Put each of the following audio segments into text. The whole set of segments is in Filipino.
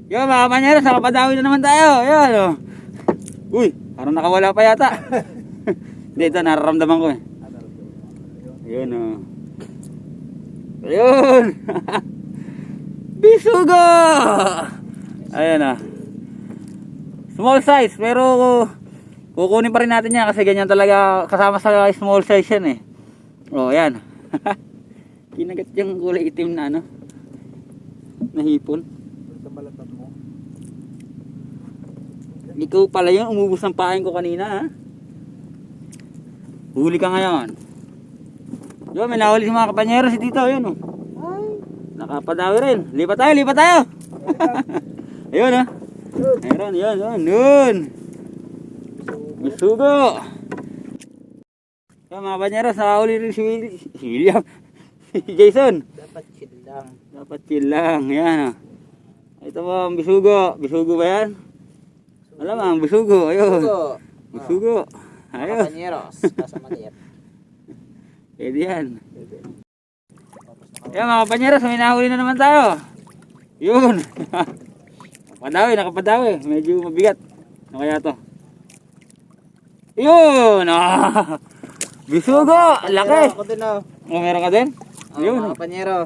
Yo mga kapanyero, sa kapadawi na naman tayo. Yun oh. Uy, parang nakawala pa yata. Hindi, ito nararamdaman ko eh. Yun oh. Ayun. Bisugo. Ayan ah. Small size pero kukunin pa rin natin yan kasi ganyan talaga kasama sa small size yan eh. Oh, ayan. Kinagat yung kulay itim na ano. Nahipon. Sa balatan mo. Ikaw pala yun, umubos ng pain ko kanina ha. Huli ka ngayon. Yo, may nahuli si mga kapanyero si Tito, yun oh. Nakapadawi rin. Lipat tayo, lipat tayo. Ayun ha. Meron, yun. Bisugo. Yo, mga kapanyero, nakahuli rin si William. Si Jason. Dapat chill lang. Dapat chill lang, yan oh. Ito po ang bisugo. Bisugo ba yan? Alam mo, ang bisugo. Ayun. Bisugo. Ayos. Kapanyeros. Nasa maliit. Pwede yan. Yan mga kapanyeros, may nahuli na naman tayo. Yun. Nakapadawi. Medyo mabigat. Ano kaya to? Yun. Ah. Bisugo. Laki. Ako din oh. Oh, meron ka din? Yun. Mga kapanyero.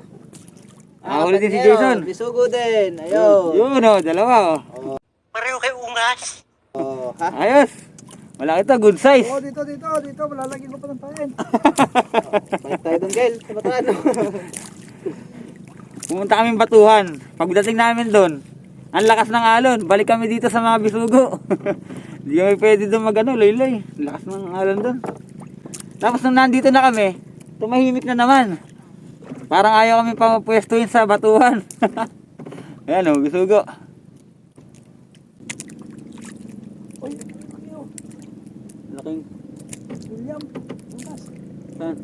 Nahuli din si Jason. Bisugo din. Ayun. Yun oh, dalawa oh. Pareho kay ungas. Oh, ha? Ayos. Malaki to, good size. Oh, dito. Malalagyan ko pa ng pain. Balik tayo dun, Gail. Sa bataan. Pumunta kaming Batuhan. Pagdating namin doon, ang lakas ng alon. Balik kami dito sa mga bisugo. Hindi kami pwede doon magano, loy-loy. Lakas ng alon doon. Tapos nung nandito na kami, tumahimik na naman. Parang ayaw kami pamapwestuhin sa Batuhan. Ayan o, bisugo. Laking William, bukas. saan?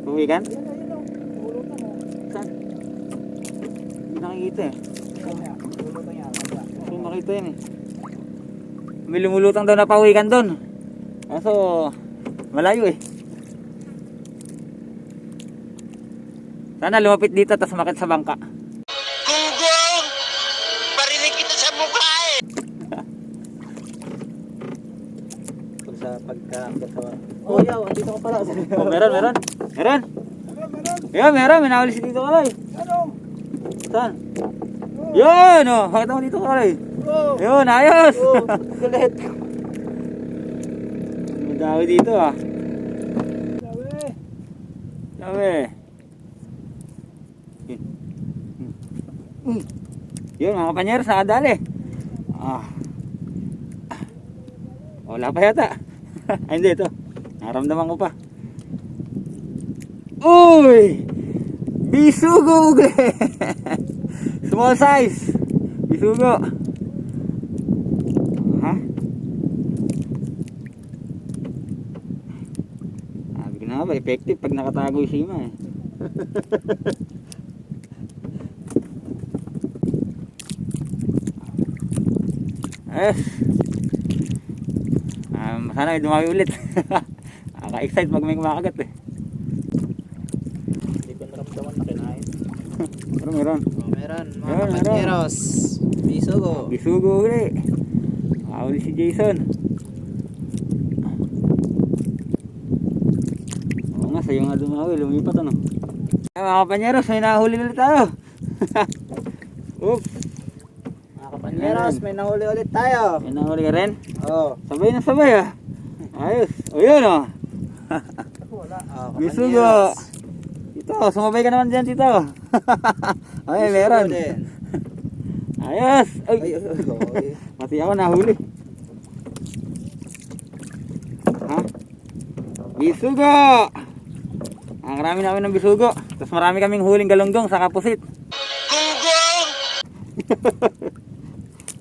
Puwikan? Ayun oh. Bulutan mo. Saan? Hindi nakikita eh. Kaya, bulutan yan. Hindi makita yun eh. May lumulutang daw na pawikan doon. Kaso malayo eh. Sana lumapit dito tapos makit sa bangka. Gunggong! Parinig kita sa mukha eh! Pagka. Oh, yaw. Andito ka pala. Oh, meron. Meron. Meron. Ayun, meron. May nahuli si Tito Kaloy. Ano? Saan? Yun oh. Pakita mo dito Kaloy. Oh. Yun, ayos. Oh, galit. Madawi dito ah. Sabi. Sabi. Yun mga kapanyero, sa kadali. Ah. Wala pa yata. Ay hindi, ito. Naramdaman ko pa. Uy! Bisugo ugle! Small size. Bisugo. Ha? Sabi ko na ba, effective pag nakatago yung sima eh. Ayos. Sana ay dumawi ulit. Nakaka-excite pag may kumakagat eh. Hindi ko naramdaman na kinain. Meron. Oh, meron. Mga Meron. kapanyeros. Bisugo. Bisugo ulit. Nakahuli si Jason. Oo nga, sa'yo nga dumawi. Lumipat ano. Mga kapanyeros, may nahuli ulit tayo. Oops. Mga kapanyeros, may nahuli ulit tayo. May nahuli ka rin? Oh. Sabay na sabay ah. Ayos. O yun oh. Wala. Oh, Bisugo. Tito, sumabay ka naman dyan, Tito. Ay, meron. Ayos. Ay, pati ako nahuli. Ha? Bisugo. Ang marami namin ng bisugo. Tapos marami kaming huling galunggong sa kapusit. Gunggong!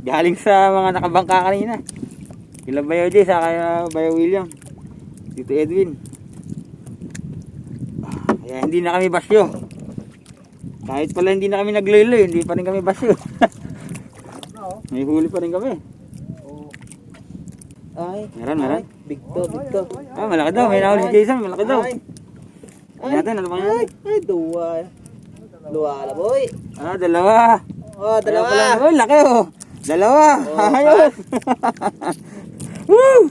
Galing sa mga nakabangka kanina. Kila Bayo J, sa kaya Bayo William. Dito Edwin. Kaya hindi na kami basyo. Kahit pala hindi na kami nagloy-loy, hindi pa rin kami basyo. May huli pa rin kami. Ay. Meron. Big to. Ah, malaki daw. May nahuli si Jason, malaki daw. Ay. Natin, ano pa yan? Ay, duwa. Luwala, boy. Ah, dalawa. Oh, Kaya dalawa. pala, oh, laki oh. Dalawa. Ayos. Woo!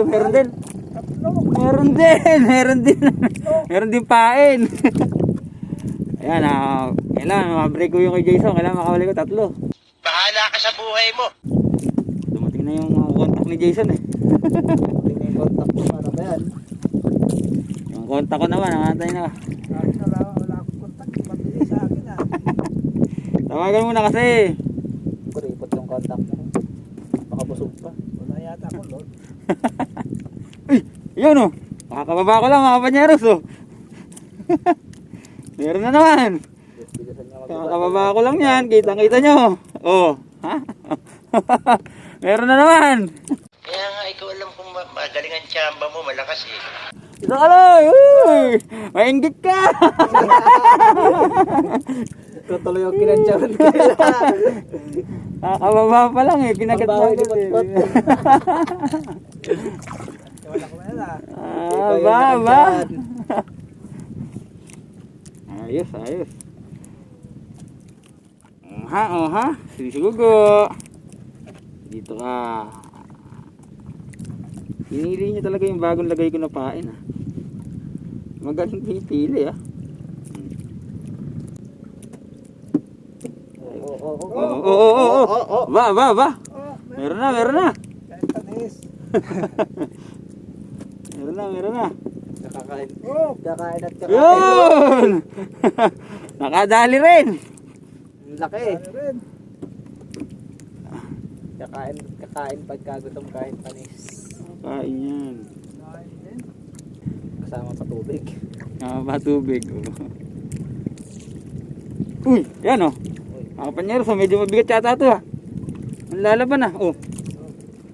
Meron din. Meron din pain. Ayan, kailangan ma-break ko yung kay Jason. Kailangan makawali ko 3. Bahala ka sa buhay mo. Dumating na yung contact ni Jason eh. Tingnan yung contact ko, ano ba yan? Yung contact ko naman, nakantay na. Wala akong contact, mabilis sa akin ah. Tawagan mo na kasi. Kuripot yung contact mo. Makabusog pa. Wala yata ako, Lord. Uy, yun oh. Makakababa ko lang mga panyeros oh. Meron na naman. Bigasan niya Makakababa ko lang yan. Kitang-kita nyo. Oh. Ha? Meron na naman. Kaya nga, ikaw alam kung magaling ang tsamba mo, malakas eh. Isa ka lang. Uy. Maingit ka. Tutuloy yung kinantyawan ko. Nakakababa pa lang eh. Kinagat Ang mo bahay agad ni Potpot. eh. Wala ko yan ah. Ba. Ayos. Oha. Sigugo. Dito ka. Pinili niya talaga yung bagong lagay ko na pain ah. Magaling pipili ah. Oo. Ba. Meron na. Kahit tanis. Meron na. Kakain. Kakain at kakain. Yun! Nakadali rin. Ang laki. Kakain pagkagutom kahit tanis. Kain yan. Kasama pa tubig. Tubig. Uy, yan oh. Mga panyeros, medyo mabigat yata ito ah. Ang lalaban ah. Oh.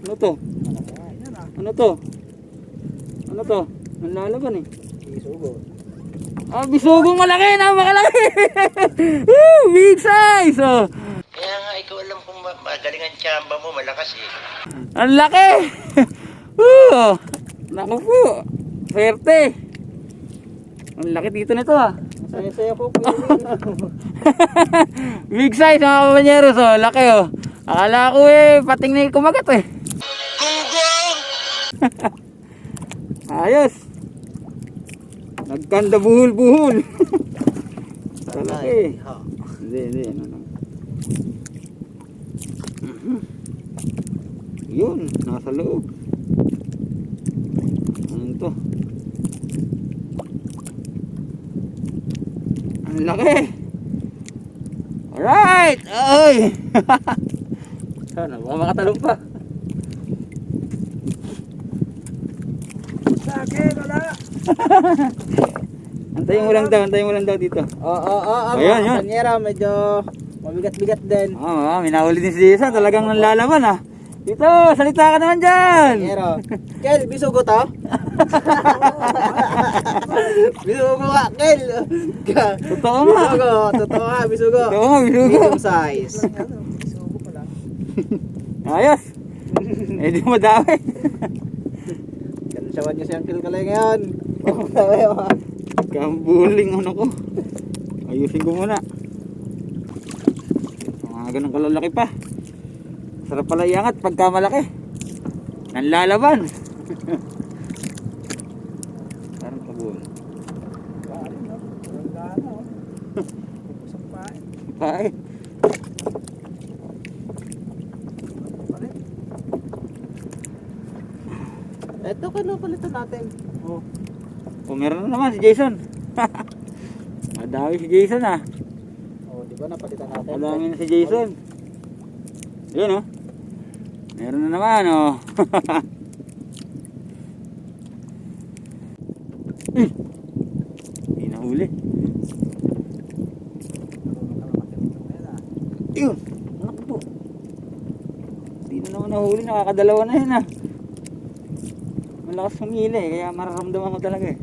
Ano to? Ang lalaban eh. Isugo. Bisugong malaki na, makalaki. Woo, big size. Oh. Kaya nga, ikaw alam kung magaling ang tsamba mo, malakas eh. Ang laki. Woo. Naku po. Swerte. Ang laki dito nito ah. Saya-saya ko po Big size mga kapanyeros oh. Laki oh. Akala ko pating na kumagat eh. Gunggong! Ayos. Nagkanda buhol. Laki. Hindi. Ano. Yun, nasa loob. Ano to? Ang laki. Alright. Ay. Sana baka makatalong pa. Sa akin, wala. Antayin mo lang daw dito. Oo. Ayan, yun. Kanyera, medyo mabigat-bigat din. May nahuli din si Jason. Talagang nanlalaman ah. Dito, salita ka naman dyan. Kanyera. Kel, bisugo to? Bisugo ka, Kel. Totoo nga. Bisugo. Bisugo. Medium size. Ayos. Di mo dami. Kansawan niyo si Uncle Kalay ngayon. Kambuling ano ko. Ayusin ko muna. Mga ganun kalalaki pa. Sarap pala iangat pagka malaki. Nanlalaban. Parang kabul. Pae. Ito kano palitan natin. Meron na naman si Jason. Madami si Jason ah. Di ba napalitan natin? Madami na si Jason. Yun oh. Meron na naman oh. Hindi nahuli. Yun. Anak po. Hindi na naman nahuli. Nakakadalawa na yun ah. Malakas humili kaya mararamdaman ko talaga eh.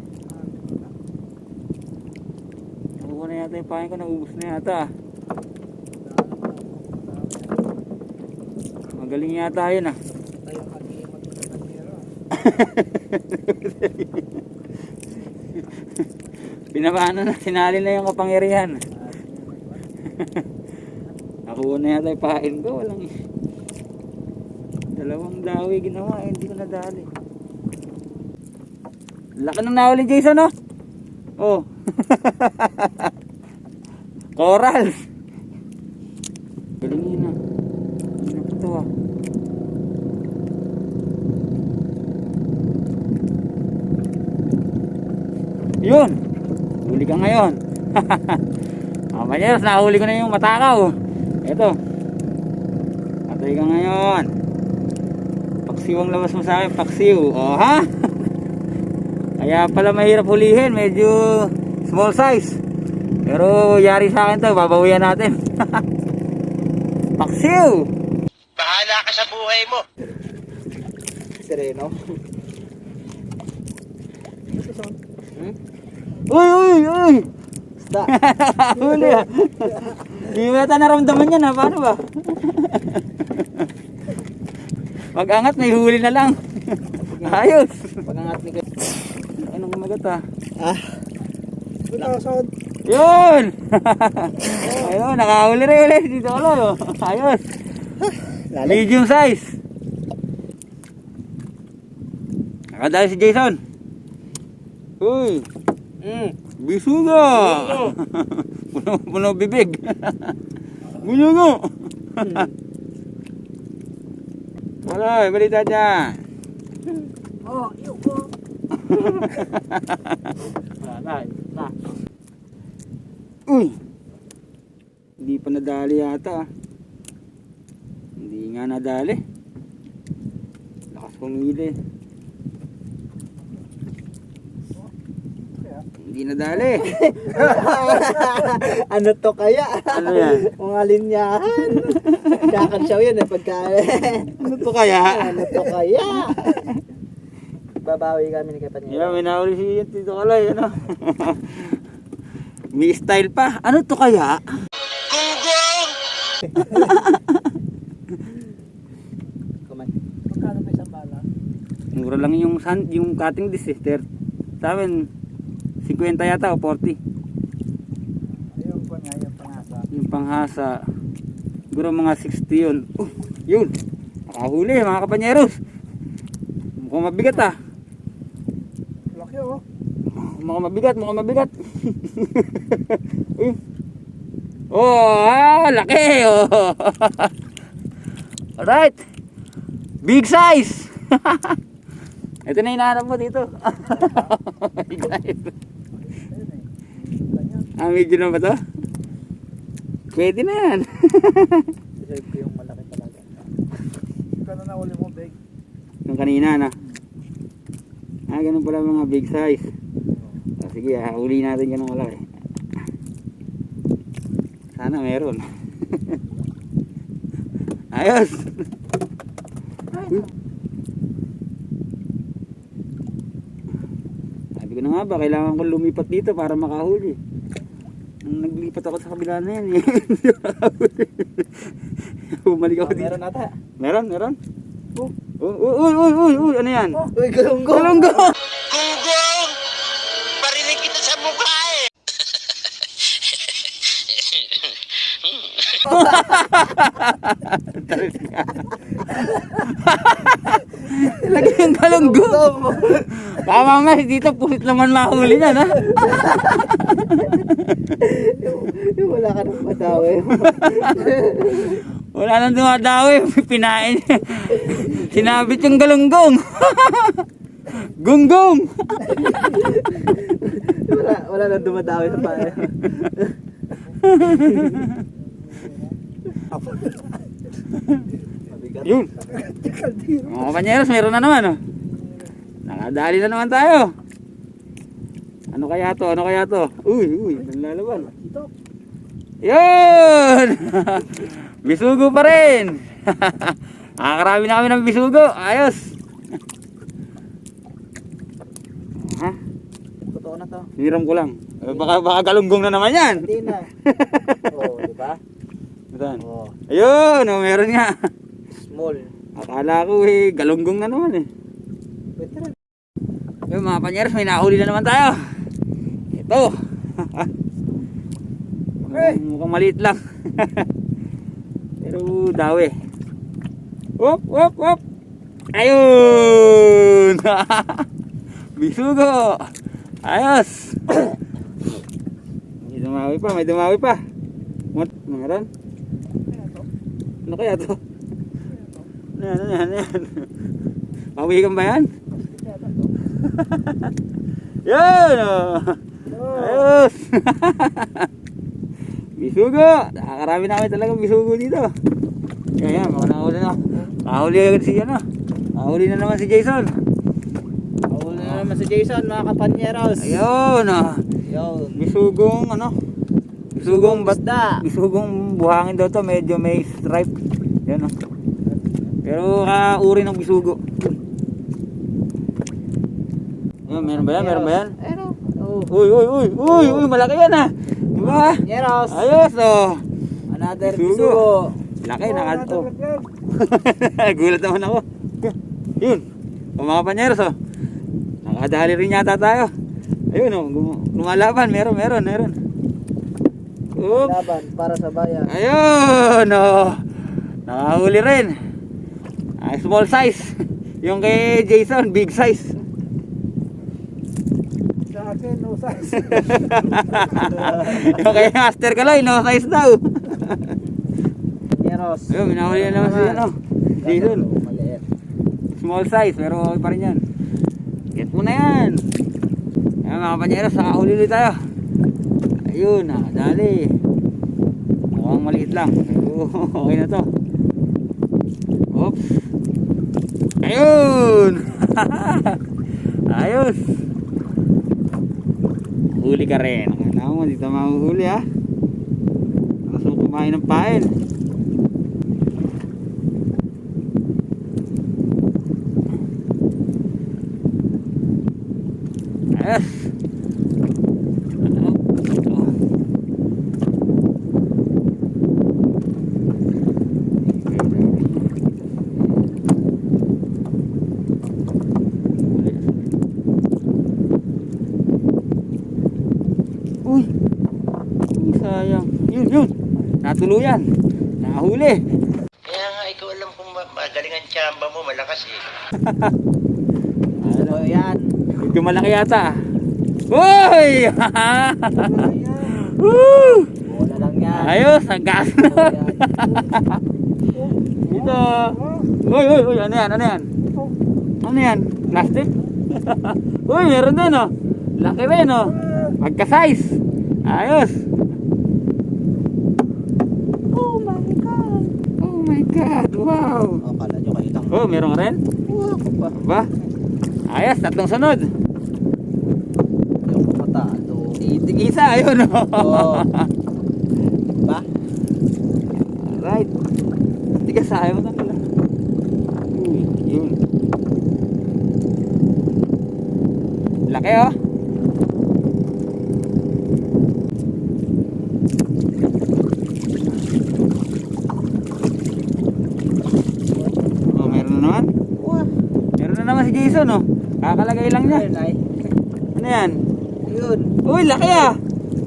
Nakuha na yata yung pahin ko. Naubos na yata ah. Magaling yata yun ah. Pinapano na, sinali na yung kapangyarihan. Nakuha na yata yung pain ko. Walang... Dalawang dawi ginawa. Hindi ko nadali. Laki ng nahuli, Jason, oh. Oh. Coral. Galingin na. Ano pa to, ah? Yun. Huli ka ngayon. Kapanyos, nahuli ko na yung matakaw. Ito. Patay ka ngayon. Paksiw ang labas mo sa akin. Paksiw. O, ha? Kaya pala mahirap hulihin. Medyo small size. Pero yari sa akin to. Babawian natin. Paksiw. Bahala ka sa buhay mo. Sereno. Uy, uy, uy. Isda. Huli, ah. Hindi mo yata naramdaman yan, ha? Paano ba? Mag-angat, may huli na lang. Ayos. Pag-angat ni Kuya. Anong kumagat, ah? Ah. Wala, saan? Yun! Ayun, nakahuli rin ulit dito ulo. Ayos. Medium size. Nakadali si Jason. Uy! Bisugo! Puno bibig. Bisugo! Wala, balita dyan. Oh, yun po. Wala, na. Uy! Hindi pa nadali yata. Hindi nga nadali. Lakas pumili. Hindi nadali. Ano to kaya? Ano yan? Mga linyahan. Kakansyaw yan eh pagka... Ano to kaya? Ano to kaya? Babawi kami ni Kapanyero. Yeah, may nahuli si Tito Kalay. Ano? May style pa. Ano to kaya? Gunggong! Kuman. Magkano pa isang bala? Mura lang yung cutting disc eh. Sa amin, 50 yata o 40. Ayun po nga, yung pangasa. Yung panghasa. Siguro mga 60 yun. Yun. Nakahuli mga kapanyeros. Mukhang mabigat ah. Laki oh. Mukhang mabigat. Uy. Oh, laki oh. Alright. Big size. Ito na hinahanap mo dito. Big size. Ah, medyo na ba to? Pwede na yan. Deserve ko yung malaki talaga. Kano na uli mo, Beg? Yung kanina na. Ah, ganun pala mga big size. So, sige, uli natin ganun malaki. Sana meron. Ayos. Sabi ko na nga ba, kailangan ko lumipat dito para makahuli. Nung naglipat ako sa kabila na yan, hindi makahuli. Bumalik ako dito. Meron ata. Meron. Uy, ano yan? Uy, galunggong! Galunggong! Gunggong! Barinig kita sa mukha eh! Lagi yung galunggong! Baka mamaya dito, pusit naman mahuli yan, ha? Yung wala ka nang madawi. Wala nang dumadawi, pinain. Sinabit yung galunggong. Gunggong! wala nang dumadawi sa payo. Yun. Mga kapanyeros, meron na naman, oh. Nakadali na naman tayo. Ano kaya to? Uy, nalalaban. Yun! Bisugo pa rin. Nakakarami na kami ng bisugo. Ayos. Ha? Totoo na to. Hiram ko lang. Baka galunggong na naman yan. Hindi na. Oo, di ba? Saan? Oo. Ayun, meron nga. Small. Akala ko galunggong na naman eh. Pwede rin. Yung mga panyeros, may nahuli na naman tayo. Ito. Mukhang maliit lang. Pero dawi. Wop, wop, wop. Ayun! Bisugo! Ayos! May dumawi pa, may dumawi pa. Meron? Ano kaya to? Ano yan? Pawikan ba yan? Yan! Oh. Ayos! Bisugo! Nakakarami namin talagang bisugo dito. Kaya mga nahuli na. Nahuli agad si ano. Nahuli na naman si Jason. Nahuli na naman si Jason, mga kapanyeros. Ayun! Oh. Yun. Bisugong ano? Bisugong Isda. Bisugong buhangin daw to, medyo may stripe. Yan oh. Pero uri ng bisugo. Ayun, meron ba yan? Meron ba yan? Ayun oh. Uy, malaki yan ah. Diba? Panyeros. Ayos oh. Another Bisugo. bisugo. Laki na oh. Gulat naman ako. Yun. O mga panyeros oh. Nakadali rin yata tayo. Ayun oh, lumalaban. Meron. Oops. Laban para sa bayan. Ayun oh. Nakahuli rin. Small size. Yung kay Jason, big size. Sa akin, no size. Yung kay Master Kaloy, no size daw. Panyeros. Ayun, minahuli na naman si ano, Jason. Maliit. Small size, pero okay pa rin yan. Get mo na yan. Ayun mga panyeros, nakahuli ulit tayo. Ayun, dali. Mukhang maliit lang. Pero okay na to. Oops. Ayun! Ayos! Huli ka rin. Alam mo, dito mahuhuli ha. Gusto mo kumain ng pain. Ayos! Uy, sayang. Yun. Natuluyan. Nahuli. Kaya nga, ikaw alam kung magaling ang tsamba mo, malakas eh. Ano yan? Medyo malaki yata. Uy! Woo! Bola lang yan. Ayos, ang gas na. Ito. Uy. Ano yan? Ano yan? Plastic? Uy, meron din oh. Laki rin oh. Magka-size. Ayos. Oh my God. Wow. Oh, kala nyo kayo lang. Oh, meron ka rin? Ba? Ayos, tatlong sunod. Yung matalo. Tig-isa, ayun oh. Oh. Ba? Alright. Tigas, ayaw mo na pala. Yun. Laki oh. Oh, meron na naman. Meron na naman si Jason oh. Kakalagay lang niya. Ayun ay. Ano yan? Yun. Uy, laki ah.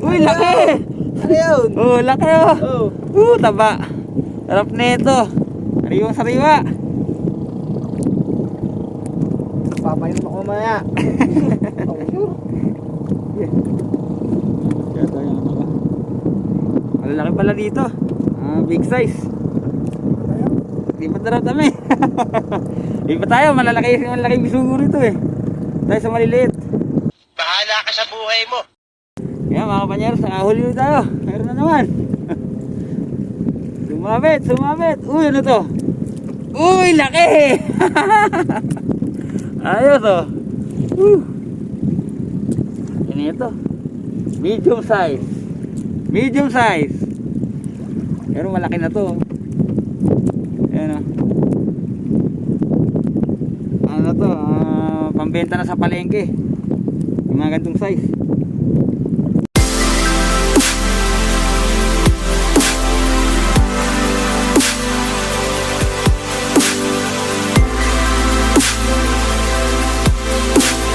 Uy, laki. Ano yun? Oh, laki oh. Oh. Taba. Sarap nito. Sariwang sariwa. Papainom ako mamaya. Oh, sure. Kaya tayo ano ba? Malalaki pala dito. Big size. Lipat na raw kami. Lipat tayo. Malalaking bisugo rito eh. Tayo sa maliliit. Bahala ka sa buhay mo. Kaya mga kapanyeros, nakahuli ulit tayo. Meron na naman. Sumabit. Uy, ano to? Uy, laki! Ayos oh. Ano ito? Medium size. Pero malaki na to. Ayan oh. Ano to? Pambenta na sa palengke. Yung mga gantong size.